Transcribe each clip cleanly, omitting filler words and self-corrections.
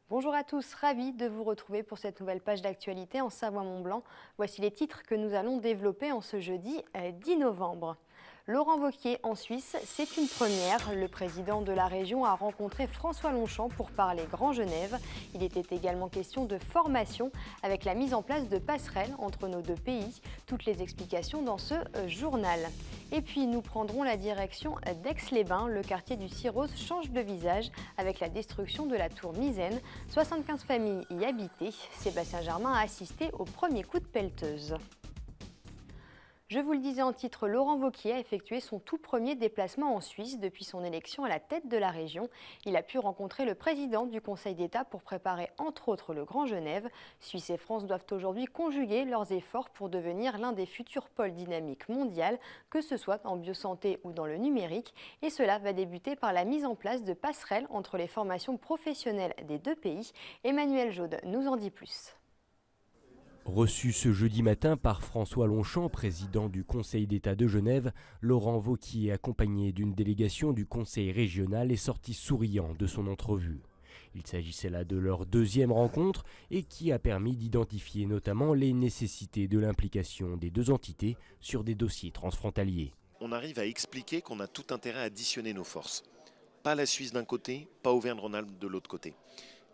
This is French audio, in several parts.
Bonjour à tous, ravi de vous retrouver pour cette nouvelle page d'actualité en Savoie-Mont-Blanc. Voici les titres que nous allons développer en ce jeudi 10 novembre. Laurent Wauquiez en Suisse, c'est une première. Le président de la région a rencontré François Longchamp pour parler Grand Genève. Il était également question de formation avec la mise en place de passerelles entre nos deux pays. Toutes les explications dans ce journal. Et puis nous prendrons la direction d'Aix-les-Bains. Le quartier du Cirrose change de visage avec la destruction de la tour Misaine. 75 familles y habitaient. Sébastien Germain a assisté au premier coup de pelleteuse. Je vous le disais en titre, Laurent Wauquiez a effectué son tout premier déplacement en Suisse depuis son élection à la tête de la région. Il a pu rencontrer le président du Conseil d'État pour préparer entre autres le Grand Genève. Suisse et France doivent aujourd'hui conjuguer leurs efforts pour devenir l'un des futurs pôles dynamiques mondiales, que ce soit en biosanté ou dans le numérique. Et cela va débuter par la mise en place de passerelles entre les formations professionnelles des deux pays. Emmanuel Jaude nous en dit plus. Reçu ce jeudi matin par François Longchamp, président du Conseil d'État de Genève, Laurent Wauquiez, accompagné d'une délégation du Conseil régional, est sorti souriant de son entrevue. Il s'agissait là de leur deuxième rencontre et qui a permis d'identifier notamment les nécessités de l'implication des deux entités sur des dossiers transfrontaliers. On arrive à expliquer qu'on a tout intérêt à additionner nos forces. Pas la Suisse d'un côté, pas Auvergne-Rhône-Alpes de l'autre côté.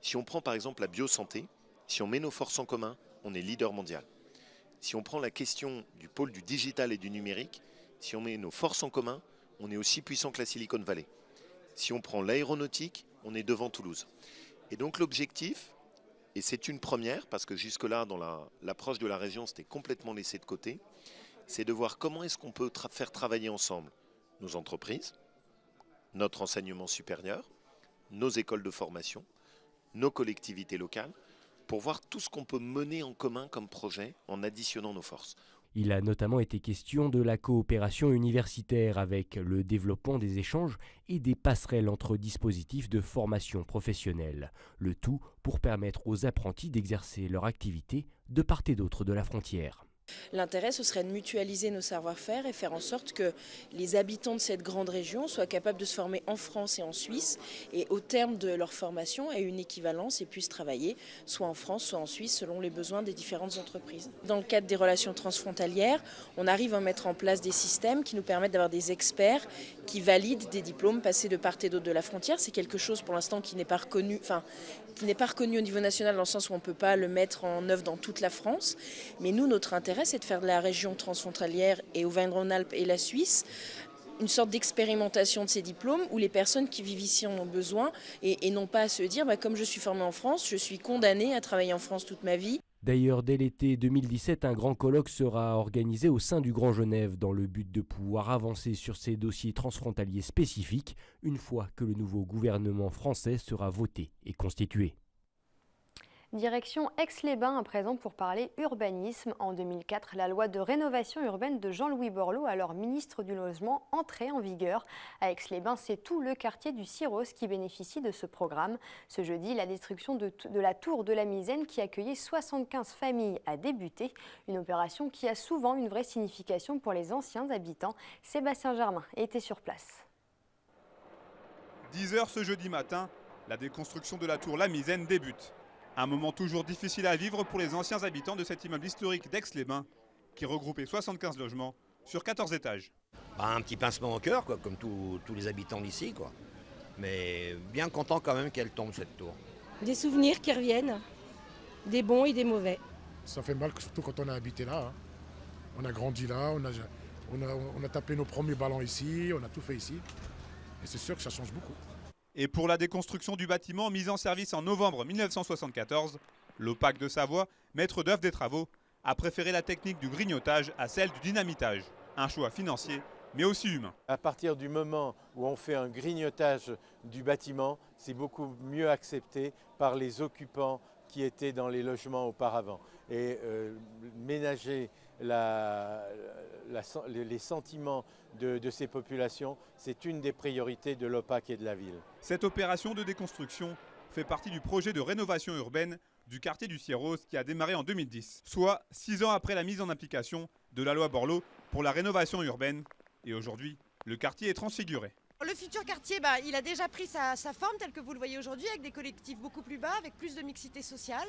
Si on prend par exemple la biosanté, si on met nos forces en commun, on est leader mondial. Si on prend la question du pôle du digital et du numérique, si on met nos forces en commun, on est aussi puissant que la Silicon Valley. Si on prend l'aéronautique, on est devant Toulouse. Et donc l'objectif, et c'est une première, parce que jusque-là, dans l'approche de la région, c'était complètement laissé de côté, c'est de voir comment est-ce qu'on peut faire travailler ensemble nos entreprises, notre enseignement supérieur, nos écoles de formation, nos collectivités locales, pour voir tout ce qu'on peut mener en commun comme projet en additionnant nos forces. Il a notamment été question de la coopération universitaire avec le développement des échanges et des passerelles entre dispositifs de formation professionnelle. Le tout pour permettre aux apprentis d'exercer leur activité de part et d'autre de la frontière. L'intérêt, ce serait de mutualiser nos savoir-faire et faire en sorte que les habitants de cette grande région soient capables de se former en France et en Suisse et au terme de leur formation aient une équivalence et puissent travailler soit en France, soit en Suisse selon les besoins des différentes entreprises. Dans le cadre des relations transfrontalières, on arrive à mettre en place des systèmes qui nous permettent d'avoir des experts qui valident des diplômes passés de part et d'autre de la frontière. C'est quelque chose pour l'instant qui n'est pas reconnu, au niveau national dans le sens où on ne peut pas le mettre en œuvre dans toute la France. Mais nous, notre intérêt, c'est de faire de la région transfrontalière et Auvergne-Rhône-Alpes et la Suisse une sorte d'expérimentation de ces diplômes où les personnes qui vivent ici en ont besoin et non pas à se dire comme je suis formée en France, je suis condamnée à travailler en France toute ma vie. D'ailleurs, dès l'été 2017, un grand colloque sera organisé au sein du Grand Genève dans le but de pouvoir avancer sur ces dossiers transfrontaliers spécifiques une fois que le nouveau gouvernement français sera voté et constitué. Direction Aix-les-Bains à présent pour parler urbanisme. En 2004, la loi de rénovation urbaine de Jean-Louis Borloo, alors ministre du Logement, entrait en vigueur. À Aix-les-Bains, c'est tout le quartier du Cirrose qui bénéficie de ce programme. Ce jeudi, la destruction de la tour de la Misaine qui accueillait 75 familles a débuté. Une opération qui a souvent une vraie signification pour les anciens habitants. Sébastien Germain était sur place. 10 h ce jeudi matin, la déconstruction de la tour La Misaine débute. Un moment toujours difficile à vivre pour les anciens habitants de cet immeuble historique d'Aix-les-Bains qui regroupait 75 logements sur 14 étages. Un petit pincement au cœur, comme tous les habitants d'ici, mais bien content quand même qu'elle tombe cette tour. Des souvenirs qui reviennent, des bons et des mauvais. Ça fait mal, surtout quand on a habité là. On a grandi là, on a tapé nos premiers ballons ici, on a tout fait ici. Et c'est sûr que ça change beaucoup. Et pour la déconstruction du bâtiment mis en service en novembre 1974, l'OPAC de Savoie, maître d'œuvre des travaux, a préféré la technique du grignotage à celle du dynamitage. Un choix financier, mais aussi humain. À partir du moment où on fait un grignotage du bâtiment, c'est beaucoup mieux accepté par les occupants qui étaient dans les logements auparavant. Et ménager les sentiments de ces populations, c'est une des priorités de l'OPAC et de la ville. Cette opération de déconstruction fait partie du projet de rénovation urbaine du quartier du Sierros qui a démarré en 2010, soit 6 ans après la mise en application de la loi Borloo pour la rénovation urbaine. Et aujourd'hui, le quartier est transfiguré. Le futur quartier, il a déjà pris sa forme telle que vous le voyez aujourd'hui, avec des collectifs beaucoup plus bas, avec plus de mixité sociale.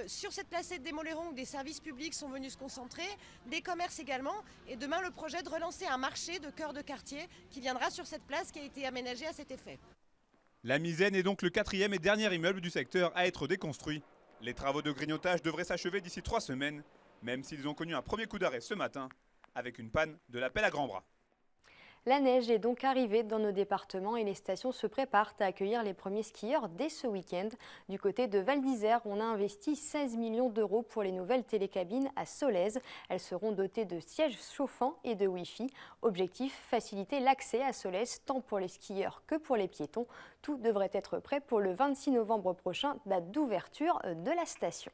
Sur cette placette des Molerons où des services publics sont venus se concentrer, des commerces également. Et demain, le projet de relancer un marché de cœur de quartier qui viendra sur cette place qui a été aménagée à cet effet. La Misaine est donc le 4e et dernier immeuble du secteur à être déconstruit. Les travaux de grignotage devraient s'achever d'ici 3 semaines, même s'ils ont connu un premier coup d'arrêt ce matin, avec une panne de l'appel à grands bras. La neige est donc arrivée dans nos départements et les stations se préparent à accueillir les premiers skieurs dès ce week-end. Du côté de Val d'Isère, on a investi 16 millions d'euros pour les nouvelles télécabines à Solèze. Elles seront dotées de sièges chauffants et de Wi-Fi. Objectif, faciliter l'accès à Solèze tant pour les skieurs que pour les piétons. Tout devrait être prêt pour le 26 novembre prochain, date d'ouverture de la station.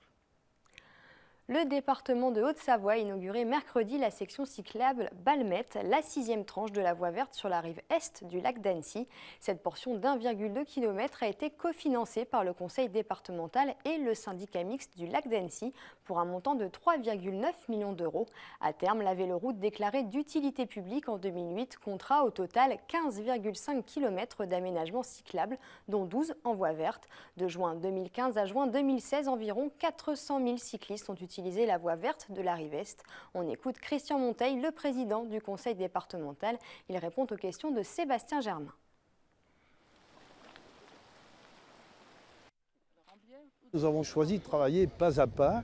Le département de Haute-Savoie a inauguré mercredi la section cyclable Balmette, la 6e tranche de la voie verte sur la rive est du lac d'Annecy. Cette portion d'1,2 km a été cofinancée par le conseil départemental et le syndicat mixte du lac d'Annecy pour un montant de 3,9 millions d'euros. À terme, la véloroute déclarée d'utilité publique en 2008 comptera au total 15,5 km d'aménagement cyclable, dont 12 en voie verte. De juin 2015 à juin 2016, environ 400 000 cyclistes ont utilisé la voie verte de la rive est. On écoute Christian Monteil, le président du conseil départemental. Il répond aux questions de Sébastien Germain. Nous avons choisi de travailler pas à pas,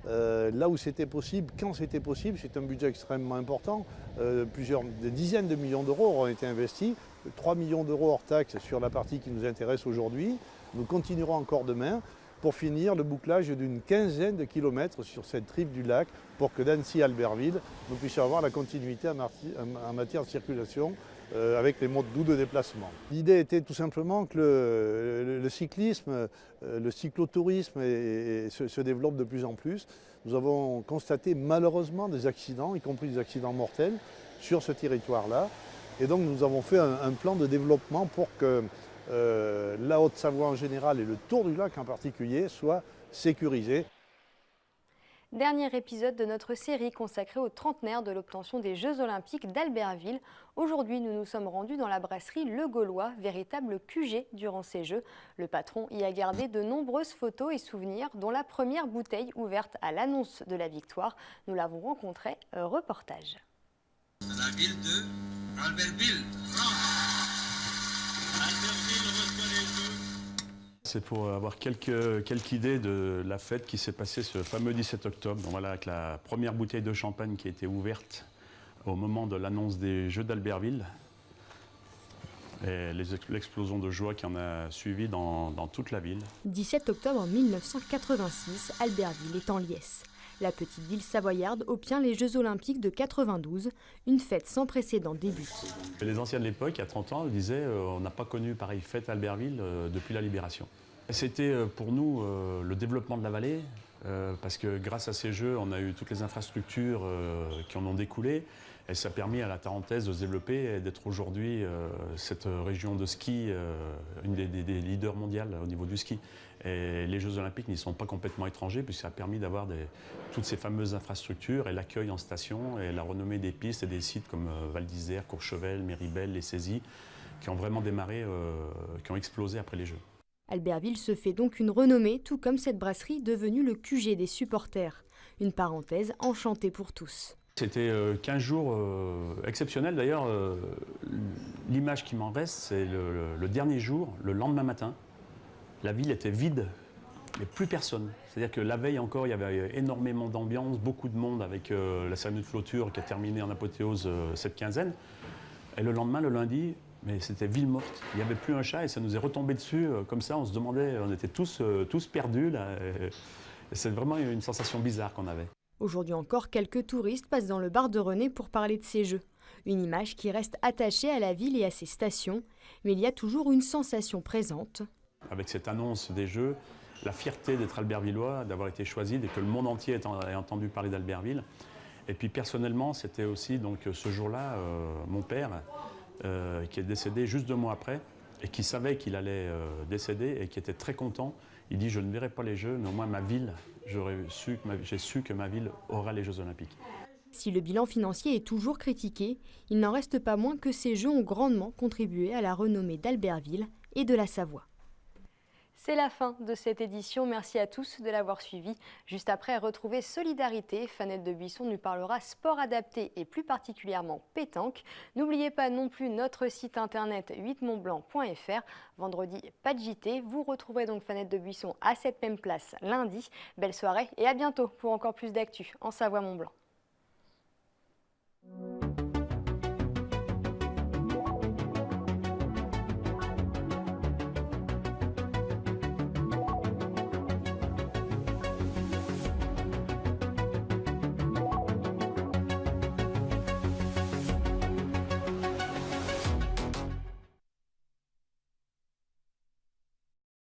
là où c'était possible, quand c'était possible. C'est un budget extrêmement important. Des dizaines de millions d'euros auront été investis. 3 millions d'euros hors taxes sur la partie qui nous intéresse aujourd'hui. Nous continuerons encore demain pour finir le bouclage d'une quinzaine de kilomètres sur cette rive du lac pour que d'Annecy à Albertville, nous puissions avoir la continuité en matière de circulation avec les modes doux de déplacement. L'idée était tout simplement que le cyclisme, le cyclotourisme se développe de plus en plus. Nous avons constaté malheureusement des accidents, y compris des accidents mortels, sur ce territoire-là. Et donc nous avons fait un plan de développement pour que la Haute-Savoie en général et le tour du lac en particulier soient sécurisés. Dernier épisode de notre série consacrée au trentenaire de l'obtention des Jeux Olympiques d'Albertville. Aujourd'hui, nous nous sommes rendus dans la brasserie Le Gaulois, véritable QG durant ces Jeux. Le patron y a gardé de nombreuses photos et souvenirs, dont la première bouteille ouverte à l'annonce de la victoire. Nous l'avons rencontré, reportage. La ville de Albertville, France. C'est pour avoir quelques idées de la fête qui s'est passée ce fameux 17 octobre. Donc voilà, avec la première bouteille de champagne qui a été ouverte au moment de l'annonce des Jeux d'Albertville. Et l'explosion de joie qui en a suivi dans toute la ville. 17 octobre 1986, Albertville est en liesse. La petite ville savoyarde obtient les Jeux Olympiques de 92, une fête sans précédent débute. Les anciens de l'époque, à 30 ans, disaient on n'a pas connu pareille fête à Albertville depuis la Libération. C'était pour nous le développement de la vallée, parce que grâce à ces Jeux, on a eu toutes les infrastructures qui en ont découlé. Et ça a permis à la Tarentaise de se développer et d'être aujourd'hui cette région de ski, une des leaders mondiales au niveau du ski. Et les Jeux Olympiques n'y sont pas complètement étrangers, puisque ça a permis d'avoir toutes ces fameuses infrastructures et l'accueil en station et la renommée des pistes et des sites comme Val d'Isère, Courchevel, Méribel, les Saisies, qui ont vraiment démarré, qui ont explosé après les Jeux. Albertville se fait donc une renommée, tout comme cette brasserie devenue le QG des supporters. Une parenthèse enchantée pour tous. C'était 15 jours exceptionnels. D'ailleurs, l'image qui m'en reste, c'est le dernier jour, le lendemain matin. La ville était vide, mais plus personne. C'est-à-dire que la veille encore, il y avait énormément d'ambiance, beaucoup de monde avec la cérémonie de clôture qui a terminé en apothéose cette quinzaine. Et le lendemain, le lundi, mais c'était ville morte. Il n'y avait plus un chat et ça nous est retombé dessus comme ça. On se demandait, on était tous perdus là. C'est vraiment une sensation bizarre qu'on avait. Aujourd'hui encore, quelques touristes passent dans le bar de René pour parler de ces Jeux. Une image qui reste attachée à la ville et à ses stations, mais il y a toujours une sensation présente. Avec cette annonce des Jeux, la fierté d'être albertvillois, d'avoir été choisi, et que le monde entier ait entendu parler d'Albertville. Et puis personnellement, c'était aussi donc, ce jour-là, mon père, qui est décédé juste 2 mois après, et qui savait qu'il allait décéder et qui était très content. Il dit, je ne verrai pas les Jeux, mais au moins ma ville, j'ai su que ma ville aura les Jeux Olympiques. Si le bilan financier est toujours critiqué, il n'en reste pas moins que ces Jeux ont grandement contribué à la renommée d'Albertville et de la Savoie. C'est la fin de cette édition, merci à tous de l'avoir suivi. Juste après, retrouvez Solidarité, Fanette de Buisson nous parlera sport adapté et plus particulièrement pétanque. N'oubliez pas non plus notre site internet 8montblanc.fr. Vendredi, pas de JT, vous retrouverez donc Fanette de Buisson à cette même place lundi. Belle soirée et à bientôt pour encore plus d'actu en Savoie-Mont-Blanc.